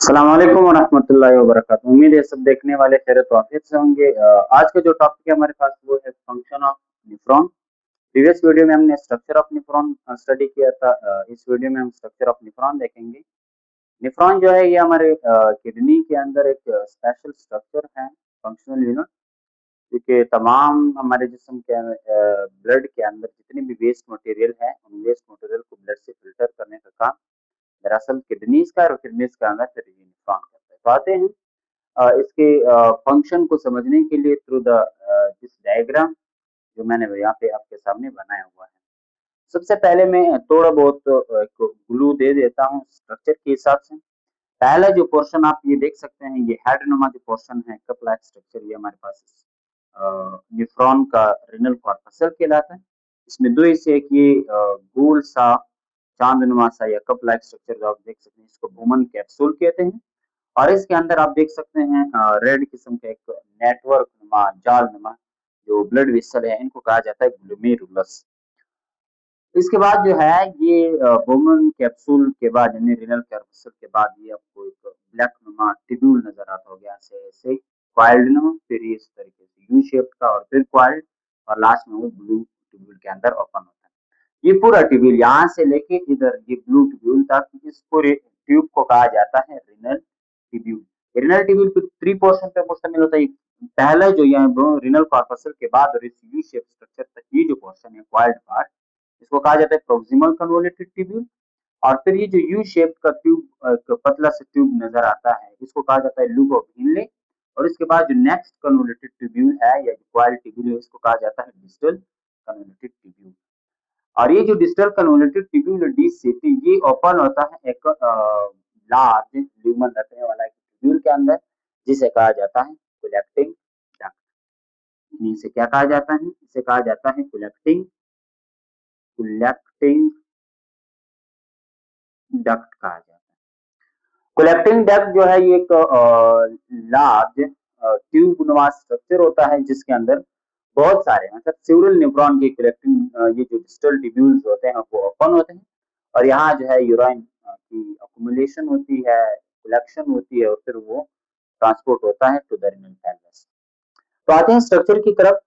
अस्सलाम वालेकुम वरहमतुल्लाहि वबरकातुहू। उम्मीद है सब देखने वाले खैरियत वाफियत से होंगे। आज का जो टॉपिक है हमारे पास वो है function of neutron. Previous video में हमने स्ट्रक्चर ऑफ न्यूट्रॉन स्टडी किया था। इस वीडियो में हम स्ट्रक्चर ऑफ न्यूट्रॉन देखेंगे। न्यूट्रॉन जो है ये हमारे किडनी के अंदर एक स्पेशल स्ट्रक्चर है, फंक्शनल यूनिट, क्योंकि तमाम हमारे जिस्म के ब्लड के अंदर जितनी भी वेस्ट मटेरियल है उन वेस्ट मटेरियल को ब्लड से फिल्टर करने का काम दरअसल किडनीज का है और किडनीज का अंदर फिर न्यूट्रॉन करता है। तो आते हैं इसके फंक्शन को समझने के लिए थ्रू द दिस डायग्राम जो मैंने यहाँ पे आपके सामने बनाया हुआ है। सबसे पहले मैं थोड़ा बहुत ग्लू दे देता हूँ स्ट्रक्चर के हिसाब से। पहला जो पोर्शन आप ये देख सकते हैं, ये हेड नुमा जो पोर्शन है, कप लाइक स्ट्रक्चर, ये हमारे पास न्यूफ्रॉन का रिनल कॉर्पसल कहलाता है। इसमें दो हिस्से, एक ये गोल सा चांदनुमा सा या कप लाइक स्ट्रक्चर जो आप देख सकते हैं, इसको बोमन कैप्सूल कहते हैं। और इसके अंदर आप देख सकते हैं रेड किस्म का एक नेटवर्क नुमा जाल नुमा जो ब्लड वेसल है, इनको कहा जाता है ग्लोमेरुलस। इसके बाद जो है ये बोमन कैप्सूल के बाद यानी रिनल कैप्सूल के बाद ये आपको एक ब्लैक नुमा ट्यूब्यूल नजर आता होगा, ऐसे ऐसे क्वाइल्ड नुमा, फिर ये इस तरीके से यू शेप का और फिर क्वाइल्ड, और लास्ट में वो ब्लू ट्यूब्यूल के अंदर ओपन होता है। ये पूरा ट्यूब्यूल यहाँ से लेके इधर ये ब्लू ट्यूब्यूल तक, इस पूरे ट्यूब को कहा जाता है रिनल ट्यूब्यूल। रिनल ट्यूब्यूल फिर थ्री पोर्शन पे मुश्तमिल होता है। पहला जो यहाँ रिनल कॉर्पसल के बाद और इस यू शेप स्ट्रक्चर तक ये जो पोर्शन है क्वाइल्ड पार्ट, इसको कहा जाता है प्रोक्सिमल कन्वोल्यूटेड ट्यूब्यूल। और फिर ये जो यू शेप का ट्यूब पतला सा ट्यूब नजर आता है, इसको कहा जाता है लूप ऑफ हिनले। और इसके बाद जो नेक्स्ट कन्वोल्यूटेड ट्यूब्यूल है या क्वाइल ट्यूब्यूल है, इसको कहा जाता है डिस्टल कन्वोल्यूटेड ट्यूब्यूल। और ये जो डिस्टल कन्वोल्यूटेड ट्यूब्यूल डीसीटी, ये ओपन होता है एक लार्ज ल्यूमन रखने वाला एक ट्यूब्यूल के अंदर, जिसे कहा जाता है कलेक्टिंग डक्ट। इसे क्या कहा जाता है? इसे कहा जाता है कलेक्टिंग कलेक्टिंग डक्ट कहा जाता है। कलेक्टिंग डक्ट जो है ये एक लार्ज ट्यूब नुमा स्ट्रक्चर होता है, जिसके अंदर बहुत सारे मतलब सेवरल न्यूट्रॉन के कलेक्टिंग ये जो डिस्टल ट्यूब्यूल्स होते हैं वो ओपन होते हैं। और यहाँ जो है यूराइन की अक्यूमुलेशन होती है, कलेक्शन होती है, और फिर वो ट्रांसपोर्ट होता है टू द रिनल पैरेलस। तो आते हैं स्ट्रक्चर की तरफ।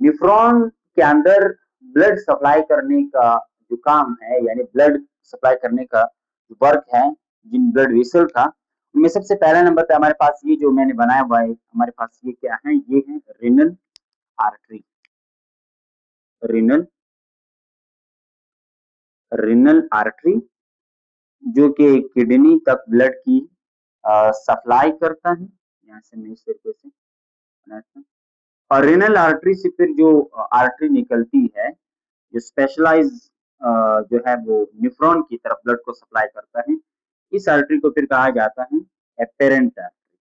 न्यूफ्रॉन के अंदर ब्लड सप्लाई करने का जो काम है, यानी ब्लड सप्लाई करने का जो वर्क है जिन ब्लड वेसल का, उनमें सबसे पहला नंबर पे हमारे पास ये जो मैंने बनाया हुआ है, हमारे पास ये क्या है? ये है renal artery. Renal renal artery जो कि किडनी तक ब्लड की सप्लाई करता है। यहाँ से मैं इस तरीके से बनाता हूँ। और रिनल आर्टरी से फिर जो आर्टरी निकलती है, जो स्पेशलाइज जो है वो न्यूफ्रॉन की तरफ ब्लड को सप्लाई करता है, इस आर्टरी को फिर कहा जाता है एपेरेंट आर्टरी।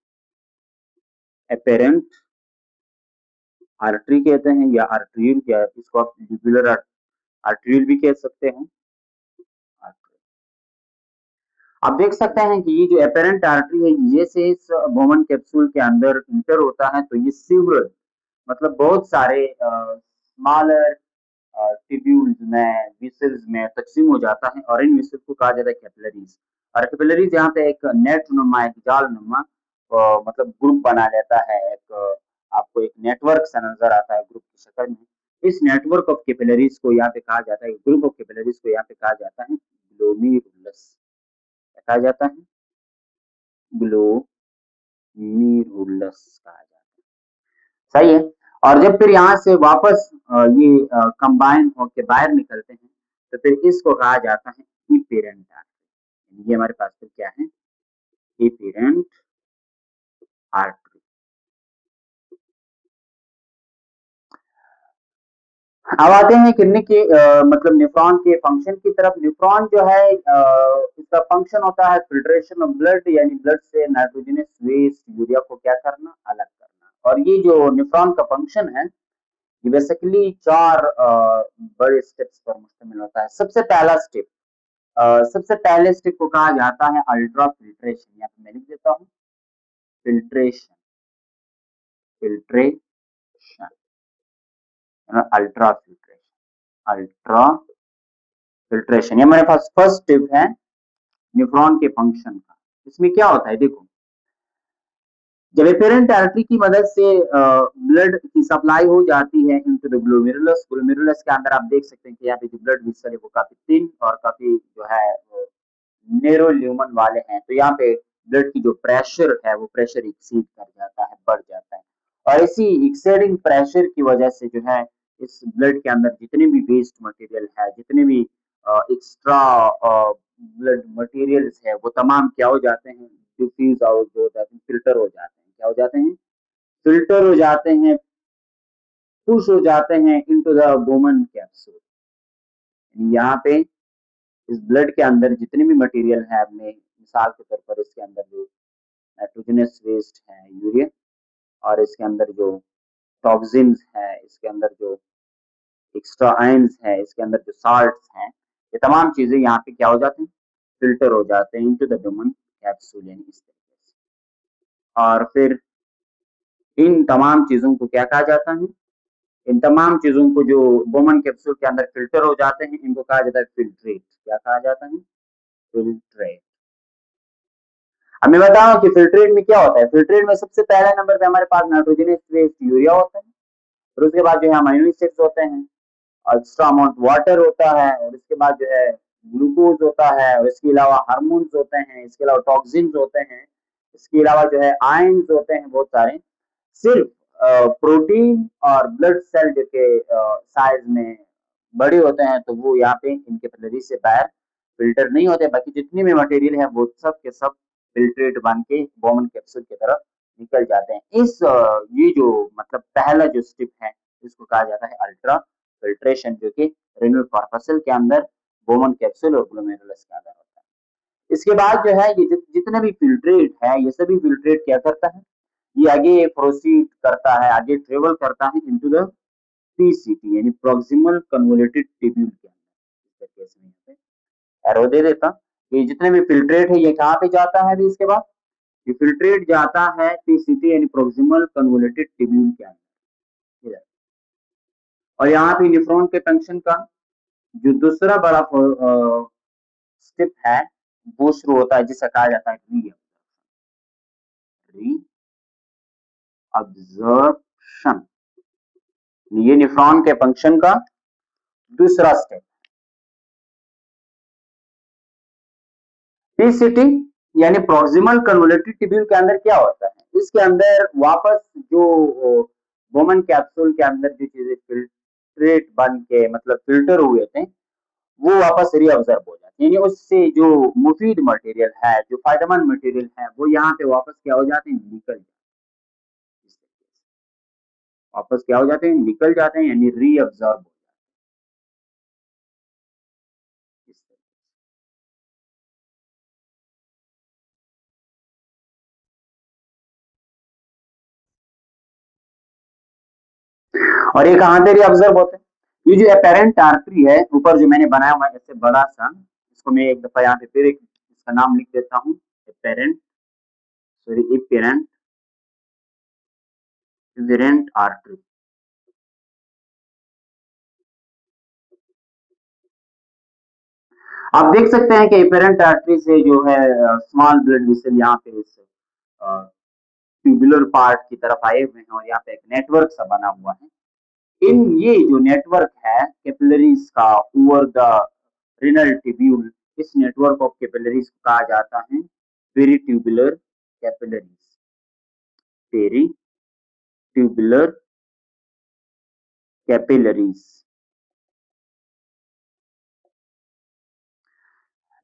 एपेरेंट आर्टरी कहते हैं या आर्टरियल, क्या इसको आप ल्यूबुलर आर्टरियल भी कह सकते हैं। आप देख सकते हैं कि ये जो एपेरेंट आर्टरी है, ये से इस बोमन कैप्सूल के अंदर इंटर होता है, तो ये सिवरल मतलब बहुत सारे स्मॉलर ट्यूब्यूल्स में, वेसल्स में तकसीम हो जाता है, और इन वेसल्स को कहा जाता है कैपिलरीज। और कैपिलरीज यहाँ पे एक नेट नुमा, एक जाल नुमा मतलब ग्रुप बना लेता है। एक आपको एक नेटवर्क सा नजर आता है ग्रुप की शक्ल में। इस नेटवर्क ऑफ कैपिलरीज को यहाँ पे कहा जाता है, ग्रुप ऑफ कैपिलरीज को यहाँ पे कहा जाता है ग्लोमेरुलस। कहा जाता है ग्लोमेरुलस कहा जाता है। सही है। और जब फिर यहाँ से वापस ये कंबाइन होकर बाहर निकलते हैं, तो फिर इसको कहा जाता है इपेरेंट आर्टरी। ये हमारे पास फिर क्या है? इपेरेंट आर्टरी। अब आते हैं किडनी के मतलब न्यूफ्रॉन के फंक्शन की तरफ। न्यूफ्रॉन जो है इसका फंक्शन होता है फिल्ट्रेशन ऑफ ब्लड, यानी ब्लड से नाइट्रोजनस वेस्ट यूरिया को क्या करना? अलग करना। और ये जो न्यूफ्रॉन का फंक्शन है, ये बेसिकली चार बड़े स्टेप्स पर मुश्तमिल होता है। सबसे पहला स्टेप, सबसे पहले स्टेप को कहा जाता है अल्ट्रा फिल्ट्रेशन। यहाँ पे मैं लिख देता हूँ filtration. Filtration, ultra filtration, ultra filtration, ये हमारे पास फर्स्ट स्टेप है नेफ्रॉन के फंक्शन का। इसमें क्या होता है देखो, जब एपेरेंट आर्टरी की मदद से ब्लड की सप्लाई हो जाती है इनटू द ग्लोमेरुलस, ग्लोमेरुलस के अंदर आप देख सकते हैं कि यहाँ पे जो ब्लड वेसल है वो काफी थिन और काफी जो है नेरो ल्यूमन वाले हैं, तो यहाँ पे ब्लड की जो प्रेशर है वो प्रेशर एक्सीड कर जाता है, बढ़ जाता है, और इसी एक्सीडिंग प्रेशर की वजह से जो है इस ब्लड के अंदर जितने भी वेस्ट मटेरियल है, जितने भी एक्स्ट्रा ब्लड मटेरियल्स है, वो तमाम क्या हो जाते हैं, डिफ्यूज आउट हो जाते हैं, फिल्टर हो जाते हैं, क्या हो जाते हैं, फिल्टर हो जाते हैं, पुश हो जाते हैं इनटू द बोमन कैप्सूल। यहाँ पे इस ब्लड के अंदर जितने भी मटेरियल है, अपने मिसाल के तौर पर इसके अंदर जो नाइट्रोजनस वेस्ट है यूरिया, और इसके अंदर जो टॉक्सिन्स है, इसके अंदर जो एक्स्ट्रा आयंस है, इसके अंदर जो साल्ट्स हैं, ये तमाम चीजें यहाँ पे क्या हो जाती हैं, फिल्टर हो जाते हैं इनटू द बोमन कैप्सूल, यानी इस तरीके से। और फिर इन तमाम चीजों को क्या कहा जाता है, इन तमाम चीजों को जो बोमन कैप्सूल के अंदर फिल्टर हो जाते हैं, इनको कहा जाता है फिल्ट्रेट। क्या कहा जाता है, फिल्ट्रेट। अब मैं बताऊं कि फिल्ट्रेट में क्या होता है। फिल्ट्रेट में सबसे पहले नंबर पे हमारे पास नाइट्रोजनस वेस्ट यूरिया होता है, और उसके बाद जो है अमीनो एसिड्स होते हैं, एक्स्ट्रा अमाउंट वाटर होता है, और इसके बाद जो है ग्लूकोज होता है, और इसके अलावा हार्मोन्स होते हैं, इसके अलावा टॉक्सिन्स होते हैं, इसके अलावा जो है आयंस होते हैं बहुत सारे। सिर्फ प्रोटीन और ब्लड सेल जो के साइज में बड़े होते हैं, तो वो यहाँ पे इनके कैपिलरी से बाहर फिल्टर नहीं होते, बाकी जितनी भी मटेरियल है वो सब के सब फिल्ट्रेट बन के बोमन कैप्सूल की तरफ निकल जाते हैं। ये जो मतलब पहला जो स्टेप है, इसको कहा जाता है अल्ट्रा फिल्ट्रेशन, जो कि रेनल कॉर्पसल के अंदर बोमन कैप्सूल और ग्लोमेरुलस के अंदर होता है। इसके बाद जो है ये जितने भी फिल्ट्रेट है, ये सभी फिल्ट्रेट क्या करता है, ये आगे प्रोसीड करता है, आगे ट्रेवल करता है इनटू द पीसीटी, यानी प्रॉक्सिमल कन्वोल्यूटेड ट्यूब्यूल के अंदर। इस तरीके से यहाँ पे एरो दे देता, ये जितने भी फिल्ट्रेट है ये कहाँ पे जाता है, अभी इसके बाद ये फिल्ट्रेट जाता है पीसीटी यानी प्रॉक्सिमल कन्वोल्यूटेड ट्यूब्यूल के अंदर। और यहाँ पे नेफ्रॉन के फंक्शन का जो दूसरा बड़ा स्टेप है वो शुरू होता है, जिसे कहा जाता है रीअब्जॉर्प्शन। ये नेफ्रॉन के फंक्शन का दूसरा स्टेप। पीसीटी यानी प्रॉक्सिमल कन्वोल्यूटेड ट्यूब्यूल के अंदर क्या होता है, इसके अंदर वापस जो बोमन कैप्सूल के अंदर जो चीजें फिल्ट्रेट बन के मतलब फिल्टर हुए थे, वो वापस रीअब्जॉर्ब हो जाते हैं, यानी उससे जो मुफीद मटेरियल है, जो फायदेमंद मटेरियल है, वो यहाँ पे वापस क्या हो जाते हैं, निकल जाते हैं। वापस क्या हो जाते हैं, निकल जाते हैं, यानी रीअब्जॉर्ब हो जाते हैं। और ये कहाँ पे रीअब्जॉर्ब होते हैं, ये जो अपेरेंट आर्टरी है ऊपर जो मैंने बनाया हुआ है ऐसे बड़ा सा, इसको मैं एक दफा यहाँ पे फिर एक इसका नाम लिख देता हूँ, अपेरेंट, सॉरी एपेरेंट वेरेंट आर्टरी। आप देख सकते हैं कि एपेरेंट आर्टरी से जो है स्मॉल ब्लड वेसल यहाँ पे इस ट्यूबुलर पार्ट की तरफ आए हुए हैं, और यहाँ पे एक नेटवर्क सा बना हुआ है। इन ये जो नेटवर्क है कैपिलरीज का ओवर द रिनल ट्यूब्यूल, इस नेटवर्क ऑफ कैपिलरीज को कहा जाता है peritubular capillaries, peritubular capillaries.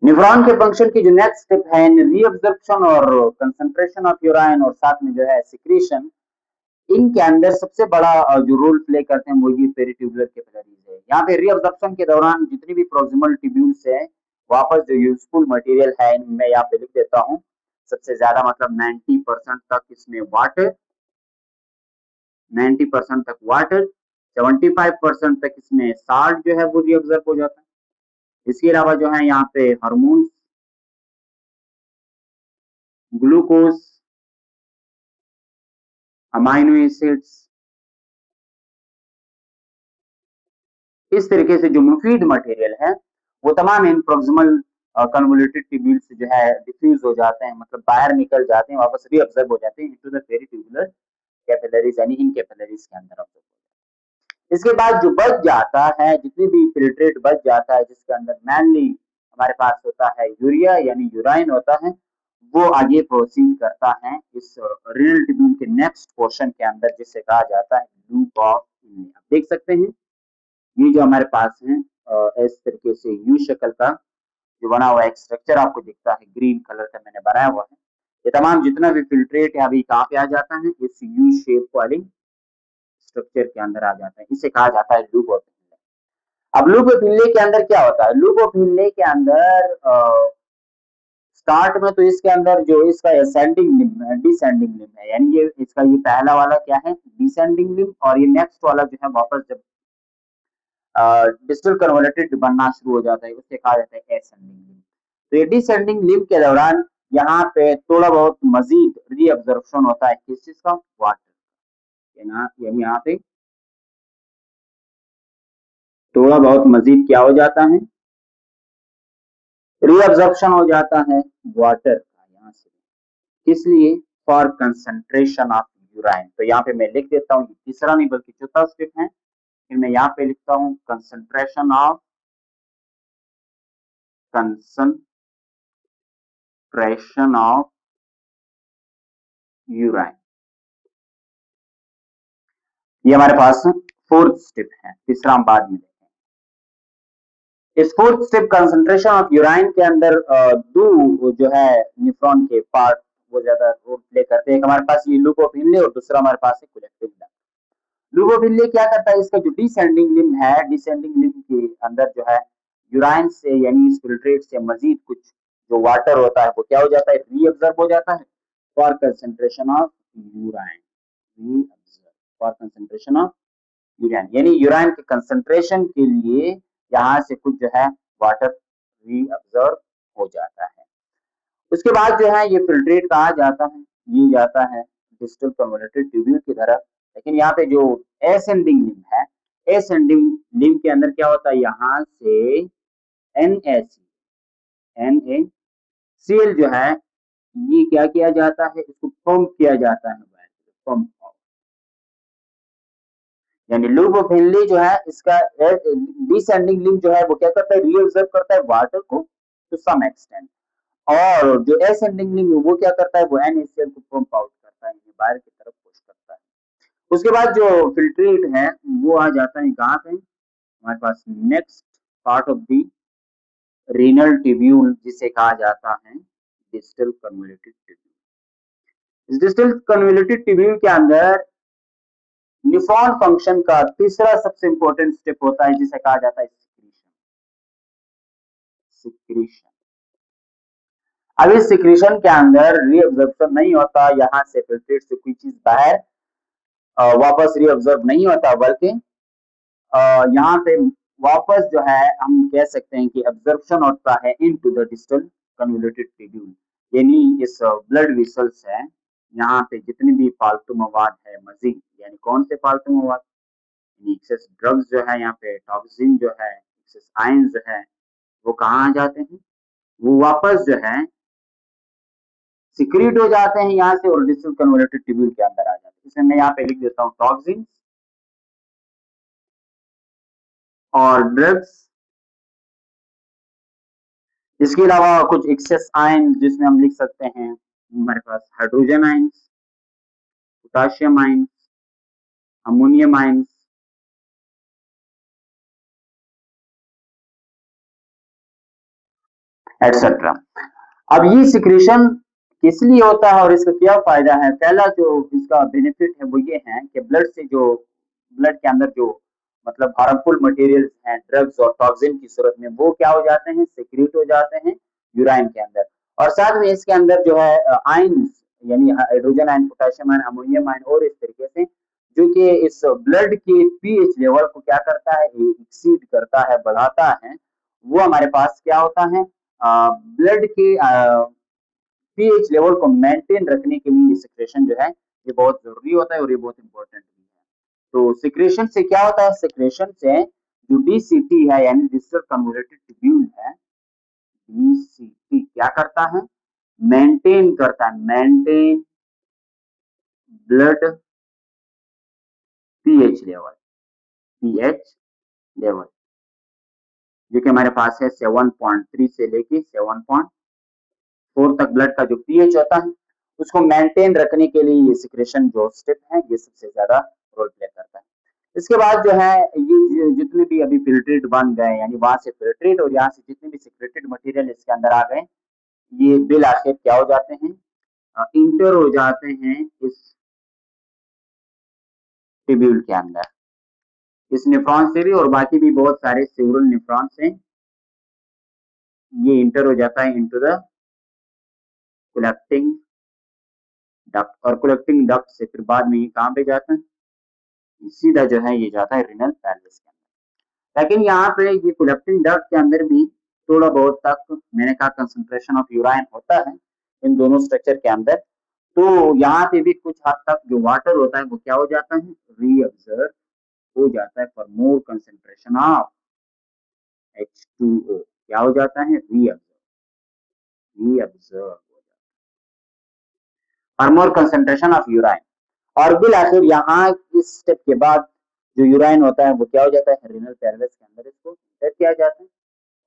Nephron के फंक्शन की जो नेक्स्ट स्टेप है, रीअब्जॉर्प्शन और कंसंट्रेशन ऑफ यूराइन और साथ में जो है सिक्रीशन, इनके अंदर सबसे बड़ा जो रोल प्ले करते हैं वो ये पेरिट्यूबुलर कैपिलरीज है। यहाँ पे रीअब्जॉर्प्शन के दौरान जितनी भी प्रॉक्सिमल ट्यूब्यूल्स है, वापस जो यूजफुल मटेरियल है मैं यहाँ पे लिख देता हूँ, सबसे ज्यादा मतलब 90% तक इसमें वाटर, 90% तक वाटर, 75% तक इसमें साल्ट जो है वो रीअब्जॉर्ब हो जाता है। इसके अलावा जो है यहाँ पे हार्मोन्स, ग्लूकोज, अमाइनो एसिड्स, इस तरीके से जो मुफीद मटेरियल है वो तमाम इन प्रॉक्सिमल कन्वोल्यूटेड ट्यूब्यूल से जो है डिफ्यूज हो जाते हैं, मतलब बाहर निकल जाते हैं, वापस रीअब्जॉर्ब हो जाते हैं इनटू द पेरिट्यूबुलर कैपिलरीज यानी इन कैपिलरीज के अंदर ऑब्जर्व हो जाते हैं। इसके बाद जो बच जाता है, जितनी भी फिल्ट्रेट बच जाता है, जिसके अंदर मेनली हमारे पास होता है यूरिया यानी यूराइन होता है, वो आगे प्रोसीड करता है इस रीनल ट्यूब्यूल के नेक्स्ट पोर्शन के अंदर, जिसे कहा जाता है लूप ऑफ इनले। आप देख सकते हैं ये जो हमारे पास है इस तरीके से यू शक्ल का जो बना हुआ एक स्ट्रक्चर आपको दिखता है, ग्रीन कलर का मैंने बनाया हुआ है। ये तमाम जितना भी फिल्ट्रेट है अभी कहाँ पे आ जाता है, इस यू शेप वाली स्ट्रक्चर के अंदर आ जाता है, इसे कहा जाता है लूप ऑफ इनले। अब लूप ऑफ इनले के अंदर क्या होता है, लूप ऑफ इनले के अंदर स्टार्ट में तो इसके अंदर जो इसका असेंडिंग लिम्ब है, डिसेंडिंग लिम्ब है, यानी ये इसका ये पहला वाला क्या है डिसेंडिंग लिम्ब, और ये नेक्स्ट वाला जो है वापस जब डिस्टल कन्वर्टेड बनना शुरू हो जाता है उससे कहा जाता है एसेंडिंग लिम्ब। तो ये डिसेंडिंग लिम्ब के दौरान यहाँ पे थोड़ा बहुत मजीद रीअब्जॉर्प्शन होता है किस चीज का, वाटर, यानी यहाँ पे थोड़ा बहुत मजीद क्या हो जाता है, रीअब्जॉर्प्शन हो जाता है वाटर का यहाँ से। इसलिए फॉर कंसंट्रेशन ऑफ यूराइन, तो यहाँ पे मैं लिख देता हूँ तीसरा नहीं बल्कि चौथा स्टेप है, फिर मैं यहाँ पे लिखता हूँ कंसंट्रेशन ऑफ यूराइन। ये हमारे पास फोर्थ स्टेप है, तीसरा हम बाद में देखेंगे। इस fourth step concentration of urine के अंदर दो जो है न्यूट्रॉन के पार्ट वो ज्यादा रोल प्ले करते हैं। हमारे पास ये लूप ऑफ इनले और दूसरा हमारे पास है कलेक्टिव डक्ट। लूप ऑफ इनले क्या करता है, इसका जो डिसेंडिंग लिम्ब है, डिसेंडिंग लिम्ब के अंदर जो है यूराइन से यानी इस फिल्ट्रेट से मजीद कुछ जो वाटर होता है वो क्या हो जाता है, रीअब्जॉर्ब हो जाता है for concentration of urine, reabsorb for concentration of urine, यानी यूराइन के कंसंट्रेशन के लिए यहाँ से कुछ जो है वाटर रीअब्जॉर्ब हो जाता है। उसके बाद जो है ये फिल्ट्रेट कहा जाता है, ये जाता है डिस्टल कन्वर्टेड ट्यूब्यूल की तरफ। लेकिन यहाँ पे जो एसेंडिंग लिम्ब है, एसेंडिंग लिम्ब के अंदर क्या होता है, यहाँ से NaCl जो है ये क्या किया जाता है, इसको पंप किया जाता है, पंप, यानी लूप ऑफ हेनली जो है इसका डिसेंडिंग लिम्ब जो है वो क्या करता है, रीअब्जॉर्ब करता है वाटर को टू सम एक्सटेंट, और जो एसेंडिंग लिम्ब वो क्या करता है, वो NaCl को पंप आउट करता है, बाहर की तरफ पुश करता है। उसके बाद जो फिल्ट्रेट है वो आ जाता है कहाँ पे, हमारे पास next part of the renal tubule, जिसे कहा जाता है डिस्टल कन्वोल्यूटेड ट्यूब्यूल। इस डिस्टल कन्वोल्यूटेड ट्यूब्यूल के अंदर न्यूट्रॉन फंक्शन का तीसरा सबसे इंपॉर्टेंट स्टेप होता है, जिसे कहा जाता है सिक्रीशन। अब इस सिक्रीशन के अंदर रीअब्जॉर्प्शन नहीं होता, यहाँ से फिल्ट्रेट से कोई चीज बाहर वापस रीअब्जॉर्ब नहीं होता, बल्कि यहाँ पे वापस जो है हम कह सकते हैं कि अब्जॉर्प्शन होता है into the distal convoluted tubule, यानी इस ब्लड वेसल्स है, यहाँ पे जितनी भी फालतू मवाद है मजीद, यानी कौन से फालतू मवाद, एक्सेस ड्रग्स जो है, यहाँ पे टॉक्सिन जो है, एक्सेस आयन जो है, वो कहाँ आ जाते हैं, वो वापस जो है सिक्रीट हो जाते हैं यहाँ से और डिस्टल कन्वोल्यूटेड ट्यूब्यूल के अंदर आ जाते हैं। इसमें मैं यहाँ पे लिख देता हूँ टॉक्सिन और ड्रग्स, इसके अलावा कुछ एक्सेस आयन जिसमें हम लिख सकते हैं हमारे पास hydrogen ions, potassium ions, ammonium ions, etcetera. अब ये सिक्रेशन किस लिए होता है और इसका क्या फायदा है, पहला जो इसका बेनिफिट है वो ये है कि ब्लड से जो ब्लड के अंदर जो मतलब हार्मफुल मटेरियल्स हैं ड्रग्स और टॉक्सिन की सूरत में वो क्या हो जाते हैं, सिक्रीट हो जाते हैं यूराइन के अंदर, और साथ में इसके अंदर जो है आयंस यानी hydrogen ion, potassium ion, ammonium ion और इस तरीके से जो कि इस ब्लड के पीएच लेवल को क्या करता है, एक्सीड करता है, बढ़ाता है, वो हमारे पास क्या होता है, ब्लड के पीएच लेवल को मेंटेन रखने के लिए सिक्रेशन जो है ये बहुत जरूरी होता है और ये बहुत इंपॉर्टेंट भी है। तो सिक्रेशन से क्या होता है, सिक्रेशन से जो डीसीटी है यानी डिस्टल कन्वोल्यूटेड ट्यूब्यूल है BCT क्या करता है, मेंटेन करता है, maintain blood pH level, pH level जो कि हमारे पास है 7.3 से लेके 7.4 तक ब्लड का जो पीएच होता है उसको मेंटेन रखने के लिए ये सिक्रेशन जो स्टेप है ये सबसे ज्यादा रोल प्ले करता है। इसके बाद जो है ये जितने भी अभी फिल्ट्रेट बन गए यानी वहां से फिल्ट्रेट और यहाँ से जितने भी सिक्रेटेड मटेरियल इसके अंदर आ गए ये बिल आखिर क्या हो जाते हैं, इंटर हो जाते हैं इस ट्यूब्यूल के अंदर, इस नेफ्रॉन से भी और बाकी भी बहुत सारे सेवरल नेफ्रॉन्स हैं, ये इंटर हो जाता है इनटू द कलेक्टिंग डक्ट और कलेक्टिंग डक्ट से फिर बाद में ये कहाँ पे जाता है, सीधा जो है ये जाता है रीनल पैलेस के अंदर। लेकिन यहाँ पे ये कलेक्टिंग डक्ट के अंदर भी थोड़ा बहुत तक मैंने कहा कंसंट्रेशन ऑफ यूराइन होता है इन दोनों स्ट्रक्चर के अंदर, तो यहाँ पे भी कुछ हद तक जो वाटर होता है वो क्या हो जाता है, रीअब्जर्व हो जाता है for more concentration of H2O, क्या हो जाता है, reabsorb for more concentration of urine. और बिल आखिर यहाँ इस स्टेप के बाद जो यूराइन होता है वो क्या हो जाता है, रीनल पेल्विस के अंदर इसको इंटर किया जाता है,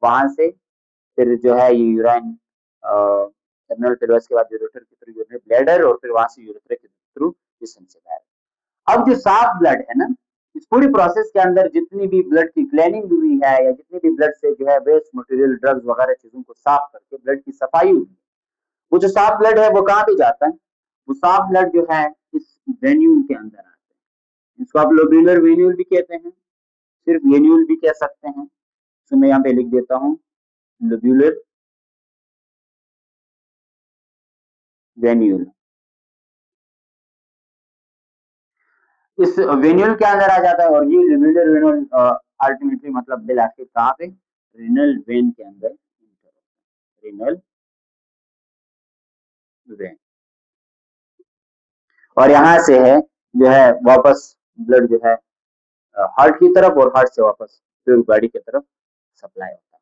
वहां से फिर जो है ये यूराइन रीनल पेल्विस के बाद यूरेटर के थ्रू यूरिनरी ब्लैडर और फिर वहां से यूरेटर के थ्रू जिस्म से बाहर। अब जो साफ ब्लड है ना, इस पूरी प्रोसेस के अंदर जितनी भी ब्लड की क्लीनिंग हुई है या जितनी भी ब्लड से जो है वेस्ट मटेरियल ड्रग्स वगैरह चीजों को साफ करके ब्लड की सफाई हुई, वो जो साफ ब्लड है वो कहाँ पे जाता है, वो साफ ब्लड जो है इस वेन्यूल के अंदर आता है, इसको आप लोब्यूलर वेन्यूल भी कहते हैं, सिर्फ वेन्यूल भी कह सकते हैं, तो मैं यहाँ पे लिख देता हूँ लोब्यूलर वेन्यूल। इस वेन्यूल के अंदर आ जाता है और ये लोब्यूलर वेन्यूल अल्टीमेटली मतलब बिल आखिर कहाँ पे, रीनल वेन के अंदर, रीनल वेन, और यहाँ से है जो है वापस ब्लड जो है हार्ट की तरफ और हार्ट से वापस फिर बॉडी की तरफ सप्लाई होता है।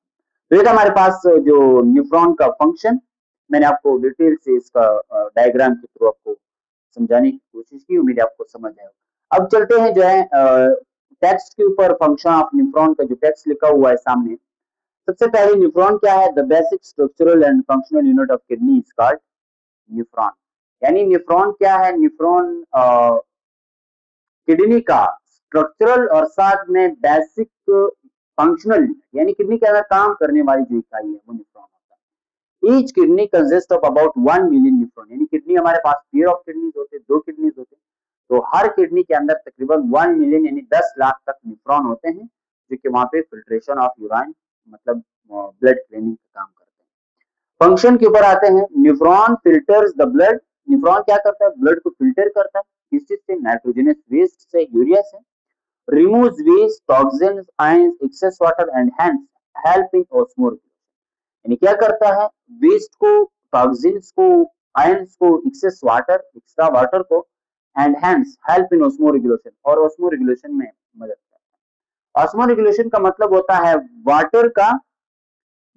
तो ये था हमारे पास जो न्यूफ्रॉन का फंक्शन, मैंने आपको डिटेल से इसका डायग्राम के थ्रू आपको समझाने की कोशिश की, उम्मीद है आपको समझ आया। अब चलते हैं जो है टेक्स्ट के ऊपर, फंक्शन ऑफ न्यूफ्रॉन का जो टेक्स्ट लिखा हुआ है सामने। सबसे पहले न्यूफ्रॉन क्या है, the basic structural and functional unit of kidney is called nephron. यानी न्यूफ्रॉन क्या है, न्यूफ्रॉन किडनी का स्ट्रक्चरल और साथ में बेसिक फंक्शनल यानी किडनी के अंदर काम करने वाली जो इकाई है वो न्यूफ्रॉन होता है। Each kidney consist of about 1 million nephron, यानी किडनी हमारे पास पेयर ऑफ किडनीज होते हैं, 2 किडनीज होते हैं, तो हर किडनी के अंदर तकरीबन 1 मिलियन यानी 10 लाख तक न्यूफ्रॉन होते हैं जो कि वहां पे फिल्ट्रेशन ऑफ यूराइन मतलब ब्लड क्लीनिंग का काम करते हैं। फंक्शन के ऊपर आते हैं, न्यूफ्रॉन फिल्टर्स द ब्लड, न्यूफ्रॉन क्या करता है, ब्लड को फिल्टर करता है, किस चीज से, नाइट्रोजनस वेस्ट से, यूरिया से, removes waste, toxins, ions, excess water and hence help in osmosis, यानी क्या करता है, वेस्ट को, टॉक्सिन्स को, आयंस को, एक्सेस वाटर, एक्स्ट्रा वाटर को, and hence help in osmo regulation, और ऑस्मो रेगुलेशन में मदद करता है। ऑस्मो रेगुलेशन का मतलब होता है वाटर का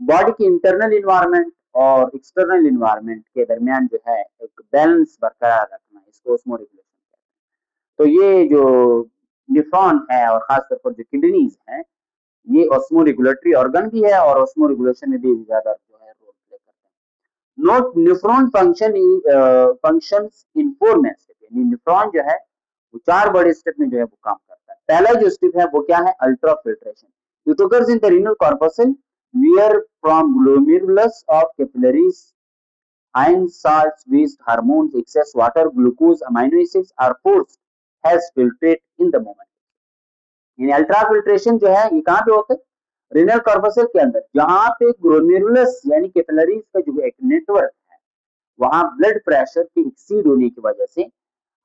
बॉडी की इंटरनल इन्वायरमेंट और एक्सटर्नल इन्वायरमेंट के दरमियान जो है एक बैलेंस बरकरार रखना, इसको ऑस्मो रेगुलेशन कहते हैं। तो ये जो न्यूफ्रॉन है और खासतौर पर जो किडनीज है ये ऑस्मो रेगुलेटरी ऑर्गन भी है और ऑस्मो रेगुलेशन में भी ज्यादा जो है रोल प्ले करते हैं। Note nephron functions in 4 main step, यानी न्यूफ्रॉन जो है वो 4 बड़े स्टेप में जो है वो काम करता है। पहला जो स्टेप है वो क्या है, ultra filtration. It occurs in the renal corpuscle where from glomerulus of capillaries ions, salts, waste, hormones, excess water, glucose, amino acids are forced as filtrate in the moment। यानी अल्ट्रा फिल्ट्रेशन जो है ये कहाँ पे होता है, renal corpuscle के अंदर, जहां पे ग्लोमेरुलस यानी कैपिलरीज का जो एक नेटवर्क है वहां ब्लड प्रेशर के एक्सीड होने की वजह से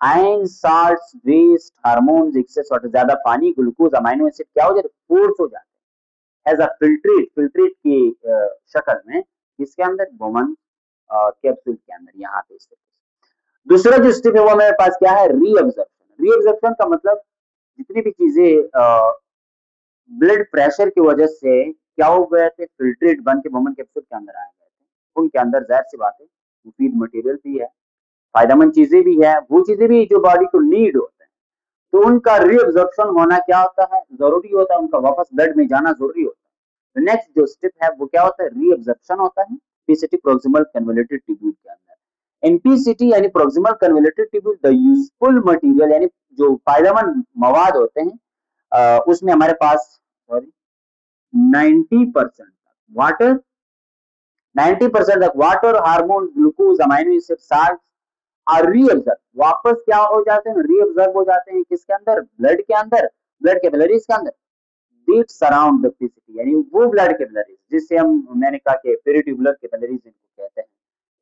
ion, salts, waste, hormones, excess water, ज्यादा पानी, ग्लूकोज, अमाइनो एसिड क्या हो जाते हैं, फोर्स हो जाते हैं एज अ फिल्ट्रेट की शक्ल में इसके अंदर बोमन कैप्सूल के अंदर, यहाँ पे इस तरीके से। दूसरा जो स्टेप है वो हमारे पास क्या है, रीअब्जॉर्प्शन। रीअब्जॉर्प्शन का मतलब जितनी भी चीजें ब्लड प्रेशर की वजह से क्या हो गए थे, फिल्ट्रेट बन के वुमेन कैप्सूल के अंदर आ गए थे। उनके अंदर ज़ाहिर सी बात है मुफीद मटेरियल भी है, फायदेमंद चीजें भी है, वो चीजें भी जो बॉडी को नीड होते हैं, तो उनका रीअब्जॉर्प्शन होना क्या होता है, जरूरी होता है, उनका वापस ब्लड में जाना जरूरी होता है। तो नेक्स्ट जो स्टेप है वो क्या होता है, रीअब्जॉर्प्शन होता है पीसीटी प्रोक्सिमल कन्वोल्यूटेड ट्यूब्यूल के अंदर। इन पीसीटी यानी proximal convoluted tubule the useful material यानी जो फायदेमंद मवाद होते हैं, उसमें हमारे पास सॉरी 90% वाटर, 90% तक water, hormone, glucose, amino acid, salt are reabsorb, वापस क्या हो जाते हैं, रीअब्जॉर्ब हो जाते हैं किसके अंदर, ब्लड के अंदर, ब्लड कैपिलरीज के अंदर, दैट सराउंड द पीसीटी यानी वो ब्लड कैपिलरीज जिससे हम, मैंने कहा कि पेरिट्यूबुलर कैपिलरीज इनको कहते हैं,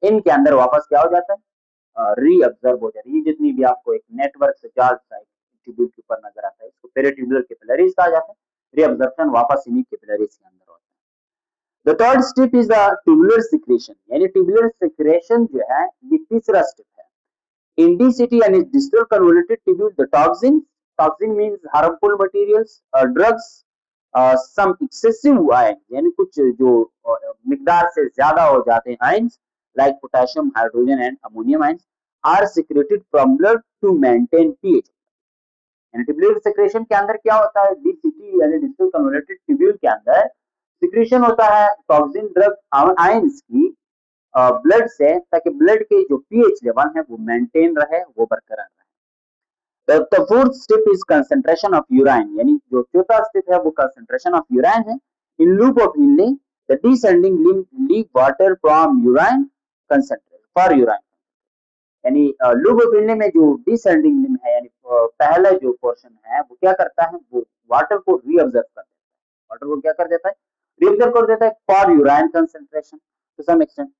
इनके अंदर वापस क्या हो जाता है, रीअब्जॉर्ब हो जाती है। ये जितनी भी आपको एक नेटवर्क से जाल ट्यूब्यूल के ऊपर नजर आता है, इसको पेरिट्यूबुलर कैपिलरीज कहा जाता है। रीअब्जॉर्प्शन वापस इन्हीं कैपिलरीज के अंदर होता है। The third step is the tubular secretion, यानी ट्यूबुलर सिक्रेशन जो है ये तीसरा स्टेप है। In DCT and its distal convoluted tubule, the toxin means harmful materials, drugs, some excessive ions, यानी कुछ जो मिकदार से ज्यादा हो जाते हैं ions, like potassium, hydrogen and ammonium ions, are secreted from blood to maintain pH. यानी ट्यूबुलर सिक्रेशन के अंदर क्या होता है, DCT यानी डिस्टल कन्वोल्यूटेड ट्यूब्यूल के अंदर सिक्रेशन होता है टॉक्सिन, ड्रग, आयंस की ब्लड से, ताकि ब्लड के जो पीएच लेवल है वो मेंटेन रहे, वो बरकरार रहे। The fourth step is concentration of urine, यानी जो चौथा स्टेप है वो कंसंट्रेशन ऑफ यूराइन है। In loop of Henle the descending limb leak water from urine concentrate for urine, यानी लूप ऑफ हिनले में जो डिसेंडिंग लिम्ब है, यानी पहला जो पोर्शन है वो क्या करता है, वो वाटर को रीअब्जॉर्ब कर देता है, वाटर को क्या कर देता है, रीअब्जॉर्ब कर देता है for urine concentration to some extent,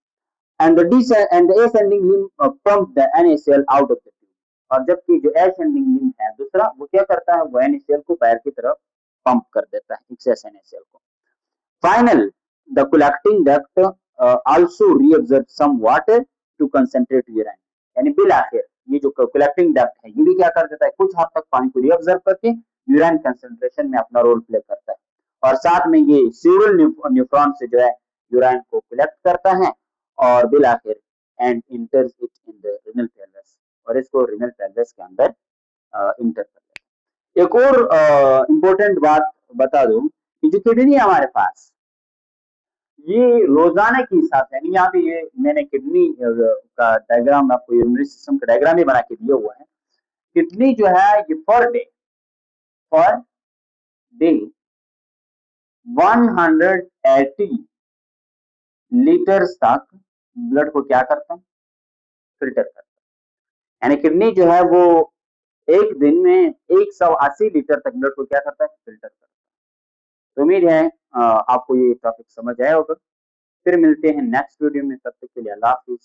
and the ascending limb pump the NaCl out of the tube, और जबकि जो ascending limb है दूसरा वो क्या करता है, वो NaCl को बाहर की तरफ पंप कर देता है, excess NaCl को। Final, the collecting duct also reabsorbs some water to concentrate urine, यानी बिल आखिर ये जो कलेक्टिंग डक्ट है ये भी क्या कर देता है, कुछ हद तक पानी को रीअब्जॉर्ब करके यूरिन कंसंट्रेशन में अपना रोल प्ले करता है, और साथ में ये सीरल न्यूफ्रॉन से जो है यूरिन को कलेक्ट करता है और बिल आखिर and इंटर्स it in the renal pelvis, और इसको रीनल पेल्विस के अंदर इंटर कर देता है। एक और इम्पोर्टेंट बात बता दूं कि जो किडनी है हमारे पास, ये रोजाना के हिसाब से, यानी यहाँ पे ये मैंने किडनी का डायग्राम आपको यूरिनरी सिस्टम का डायग्राम ही बना के दिया हुआ है। किडनी जो है ये पर डे 180 लीटर तक ब्लड को क्या करता है, फिल्टर करता है, यानी किडनी जो है वो एक दिन में 180 लीटर तक ब्लड को क्या करता है, फिल्टर करता है। तो उम्मीद है आपको ये टॉपिक समझ आया होगा। फिर मिलते हैं नेक्स्ट वीडियो में, तब तक के लिए अल्लाह हाफिज।